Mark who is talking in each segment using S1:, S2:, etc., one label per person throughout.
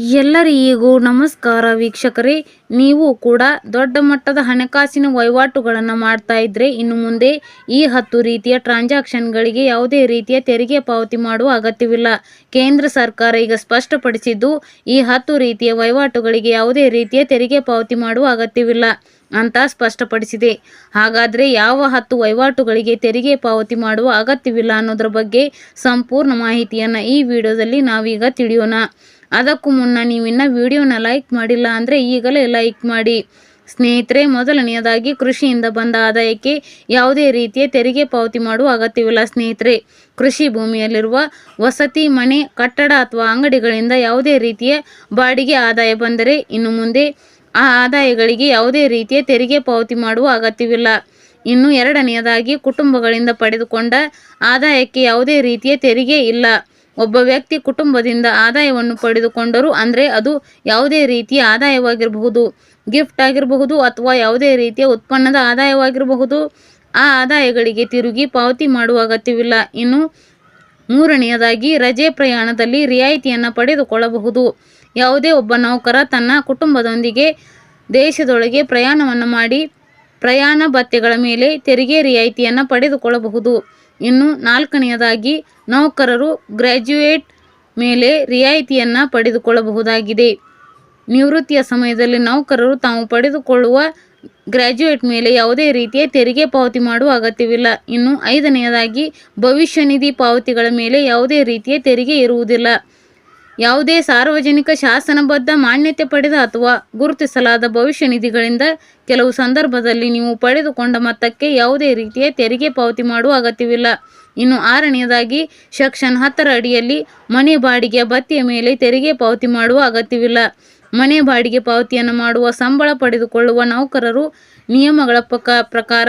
S1: ಎಲ್ಲರಿಗೂ ನಮಸ್ಕಾರ ವೀಕ್ಷಕರೇ. ನೀವು ಕೂಡ ದೊಡ್ಡ ಮಟ್ಟದ ಹಣಕಾಸಿನ ವಹಿವಾಟುಗಳನ್ನು ಮಾಡ್ತಾ ಇದ್ರೆ ಇನ್ನು ಮುಂದೆ ಈ 10 ರೀತಿಯ ಟ್ರಾನ್ಸಾಕ್ಷನ್ಗಳಿಗೆ ಯಾವುದೇ ರೀತಿಯ ತೆರಿಗೆ ಪಾವತಿ ಮಾಡುವ ಅಗತ್ಯವಿಲ್ಲ. ಕೇಂದ್ರ ಸರ್ಕಾರ ಈಗ ಸ್ಪಷ್ಟಪಡಿಸಿದ್ದು ಈ 10 ರೀತಿಯ ವಹಿವಾಟುಗಳಿಗೆ ಯಾವುದೇ ರೀತಿಯ ತೆರಿಗೆ ಪಾವತಿ ಮಾಡುವ ಅಗತ್ಯವಿಲ್ಲ ಅಂತ ಸ್ಪಷ್ಟಪಡಿಸಿದೆ. ಹಾಗಾದರೆ ಯಾವ 10 ವಹಿವಾಟುಗಳಿಗೆ ತೆರಿಗೆ ಪಾವತಿ ಮಾಡುವ ಅಗತ್ಯವಿಲ್ಲ ಅನ್ನೋದ್ರ ಬಗ್ಗೆ ಸಂಪೂರ್ಣ ಮಾಹಿತಿಯನ್ನು ಈ ವಿಡಿಯೋದಲ್ಲಿ ನಾವೀಗ ತಿಳಿಯೋಣ. ಅದಕ್ಕೂ ಮುನ್ನ ನೀವಿನ್ನ ವಿಡಿಯೋನ ಲೈಕ್ ಮಾಡಿಲ್ಲ ಅಂದರೆ ಈಗಲೇ ಲೈಕ್ ಮಾಡಿ. ಸ್ನೇಹಿತರೆ, ಮೊದಲನೆಯದಾಗಿ ಕೃಷಿಯಿಂದ ಬಂದ ಆದಾಯಕ್ಕೆ ಯಾವುದೇ ರೀತಿಯ ತೆರಿಗೆ ಪಾವತಿ ಮಾಡುವ ಅಗತ್ಯವಿಲ್ಲ. ಸ್ನೇಹಿತರೆ, ಕೃಷಿ ಭೂಮಿಯಲ್ಲಿರುವ ವಸತಿ, ಮನೆ, ಕಟ್ಟಡ ಅಥವಾ ಅಂಗಡಿಗಳಿಂದ ಯಾವುದೇ ರೀತಿಯ ಬಾಡಿಗೆ ಆದಾಯ ಬಂದರೆ ಇನ್ನು ಮುಂದೆ ಆ ಆದಾಯಗಳಿಗೆ ಯಾವುದೇ ರೀತಿಯ ತೆರಿಗೆ ಪಾವತಿ ಮಾಡುವ ಅಗತ್ಯವಿಲ್ಲ. ಇನ್ನು ಎರಡನೆಯದಾಗಿ ಕುಟುಂಬಗಳಿಂದ ಪಡೆದುಕೊಂಡ ಆದಾಯಕ್ಕೆ ಯಾವುದೇ ರೀತಿಯ ತೆರಿಗೆ ಇಲ್ಲ. ಒಬ್ಬ ವ್ಯಕ್ತಿ ಕುಟುಂಬದಿಂದ ಆದಾಯವನ್ನು ಪಡೆದುಕೊಂಡರು ಅಂದರೆ ಅದು ಯಾವುದೇ ರೀತಿಯ ಆದಾಯವಾಗಿರಬಹುದು, ಗಿಫ್ಟ್ ಆಗಿರಬಹುದು ಅಥವಾ ಯಾವುದೇ ರೀತಿಯ ಉತ್ಪನ್ನದ ಆದಾಯವಾಗಿರಬಹುದು, ಆ ಆದಾಯಗಳಿಗೆ ತಿರುಗಿ ಪಾವತಿ ಮಾಡುವ ಅಗತ್ಯವಿಲ್ಲ. ಇನ್ನು ಮೂರನೆಯದಾಗಿ ರಜೆ ಪ್ರಯಾಣದಲ್ಲಿ ರಿಯಾಯಿತಿಯನ್ನು ಪಡೆದುಕೊಳ್ಳಬಹುದು. ಯಾವುದೇ ಒಬ್ಬ ನೌಕರ ತನ್ನ ಕುಟುಂಬದೊಂದಿಗೆ ದೇಶದೊಳಗೆ ಪ್ರಯಾಣವನ್ನು ಮಾಡಿ ಪ್ರಯಾಣ ಭತ್ಯೆಗಳ ಮೇಲೆ ತೆರಿಗೆ ರಿಯಾಯಿತಿಯನ್ನು ಪಡೆದುಕೊಳ್ಳಬಹುದು. ಇನ್ನು ನಾಲ್ಕನೆಯದಾಗಿ ನೌಕರರು ಗ್ರ್ಯಾಜುಯೇಟ್ ಮೇಲೆ ರಿಯಾಯಿತಿಯನ್ನು ಪಡೆದುಕೊಳ್ಳಬಹುದಾಗಿದೆ. ನಿವೃತ್ತಿಯ ಸಮಯದಲ್ಲಿ ನೌಕರರು ತಾವು ಪಡೆದುಕೊಳ್ಳುವ ಗ್ರ್ಯಾಜುಯೇಟ್ ಮೇಲೆ ಯಾವುದೇ ರೀತಿಯ ತೆರಿಗೆ ಪಾವತಿ ಮಾಡುವ ಅಗತ್ಯವಿಲ್ಲ. ಇನ್ನು ಐದನೆಯದಾಗಿ ಭವಿಷ್ಯ ನಿಧಿ ಪಾವತಿಗಳ ಮೇಲೆ ಯಾವುದೇ ರೀತಿಯ ತೆರಿಗೆ ಇರುವುದಿಲ್ಲ. ಯಾವುದೇ ಸಾರ್ವಜನಿಕ ಶಾಸನಬದ್ಧ ಮಾನ್ಯತೆ ಪಡೆದ ಅಥವಾ ಗುರುತಿಸಲಾದ ಭವಿಷ್ಯ ನಿಧಿಗಳಿಂದ ಕೆಲವು ಸಂದರ್ಭದಲ್ಲಿ ನೀವು ಪಡೆದುಕೊಂಡ ಮೊತ್ತಕ್ಕೆ ಯಾವುದೇ ರೀತಿಯ ತೆರಿಗೆ ಪಾವತಿ ಮಾಡುವ ಅಗತ್ಯವಿಲ್ಲ. ಇನ್ನು ಆರನೆಯದಾಗಿ ಸೆಕ್ಷನ್ 10 ಅಡಿಯಲ್ಲಿ ಮನೆ ಬಾಡಿಗೆಯ ಭತ್ಯೆಯ ಮೇಲೆ ತೆರಿಗೆ ಪಾವತಿ ಮಾಡುವ ಅಗತ್ಯವಿಲ್ಲ. ಮನೆ ಬಾಡಿಗೆ ಪಾವತಿಯನ್ನು ಮಾಡುವ ಸಂಬಳ ಪಡೆದುಕೊಳ್ಳುವ ನೌಕರರು ನಿಯಮಗಳ ಪ್ರಕಾರ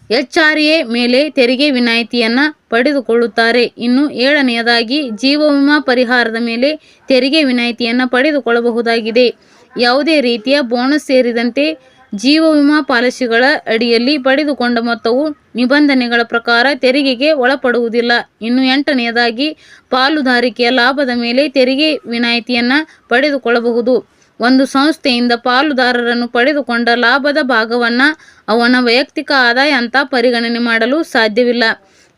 S1: HRA ಮೇಲೆ ತೆರಿಗೆ ವಿನಾಯಿತಿಯನ್ನು ಪಡೆದುಕೊಳ್ಳುತ್ತಾರೆ. ಇನ್ನು ಏಳನೆಯದಾಗಿ ಜೀವ ವಿಮಾ ಪರಿಹಾರದ ಮೇಲೆ ತೆರಿಗೆ ವಿನಾಯಿತಿಯನ್ನು ಪಡೆದುಕೊಳ್ಳಬಹುದಾಗಿದೆ. ಯಾವುದೇ ರೀತಿಯ ಬೋನಸ್ ಸೇರಿದಂತೆ ಜೀವ ವಿಮಾ ಪಾಲಿಸಿಗಳ ಅಡಿಯಲ್ಲಿ ಪಡೆದುಕೊಂಡ ಮೊತ್ತವು ನಿಬಂಧನೆಗಳ ಪ್ರಕಾರ ತೆರಿಗೆಗೆ ಒಳಪಡುವುದಿಲ್ಲ. ಇನ್ನು ಎಂಟನೆಯದಾಗಿ ಪಾಲುದಾರಿಕೆಯ ಲಾಭದ ಮೇಲೆ ತೆರಿಗೆ ವಿನಾಯಿತಿಯನ್ನು ಪಡೆದುಕೊಳ್ಳಬಹುದು. ಒಂದು ಸಂಸ್ಥೆಯಿಂದ ಪಾಲುದಾರರನ್ನು ಪಡೆದುಕೊಂಡ ಲಾಭದ ಭಾಗವನ್ನು ಅವನ ವೈಯಕ್ತಿಕ ಆದಾಯ ಅಂತ ಪರಿಗಣನೆ ಮಾಡಲು ಸಾಧ್ಯವಿಲ್ಲ.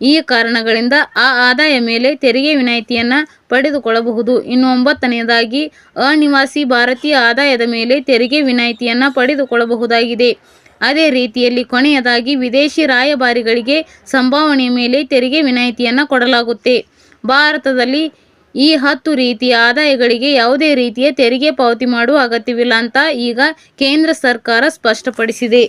S1: ಈ ಕಾರಣಗಳಿಂದ ಆ ಆದಾಯ ಮೇಲೆ ತೆರಿಗೆ ವಿನಾಯಿತಿಯನ್ನು ಪಡೆದುಕೊಳ್ಳಬಹುದು. ಇನ್ನು 9ನೆಯದಾಗಿ ಅನಿವಾಸಿ ಭಾರತೀಯ ಆದಾಯದ ಮೇಲೆ ತೆರಿಗೆ ವಿನಾಯಿತಿಯನ್ನು ಪಡೆದುಕೊಳ್ಳಬಹುದಾಗಿದೆ. ಅದೇ ರೀತಿಯಲ್ಲಿ ಕೊನೆಯದಾಗಿ ವಿದೇಶಿ ರಾಯಭಾರಿಗಳಿಗೆ ಸಂಭಾವನೆಯ ಮೇಲೆ ತೆರಿಗೆ ವಿನಾಯಿತಿಯನ್ನು ಕೊಡಲಾಗುತ್ತೆ. ಭಾರತದಲ್ಲಿ ಈ 10 ರೀತಿಯ ಆದಾಯಗಳಿಗೆ ಯಾವುದೇ ರೀತಿಯ ತೆರಿಗೆ ಪಾವತಿ ಮಾಡುವ ಅಗತ್ಯವಿಲ್ಲ ಅಂತ ಈಗ ಕೇಂದ್ರ ಸರ್ಕಾರ ಸ್ಪಷ್ಟಪಡಿಸಿದೆ.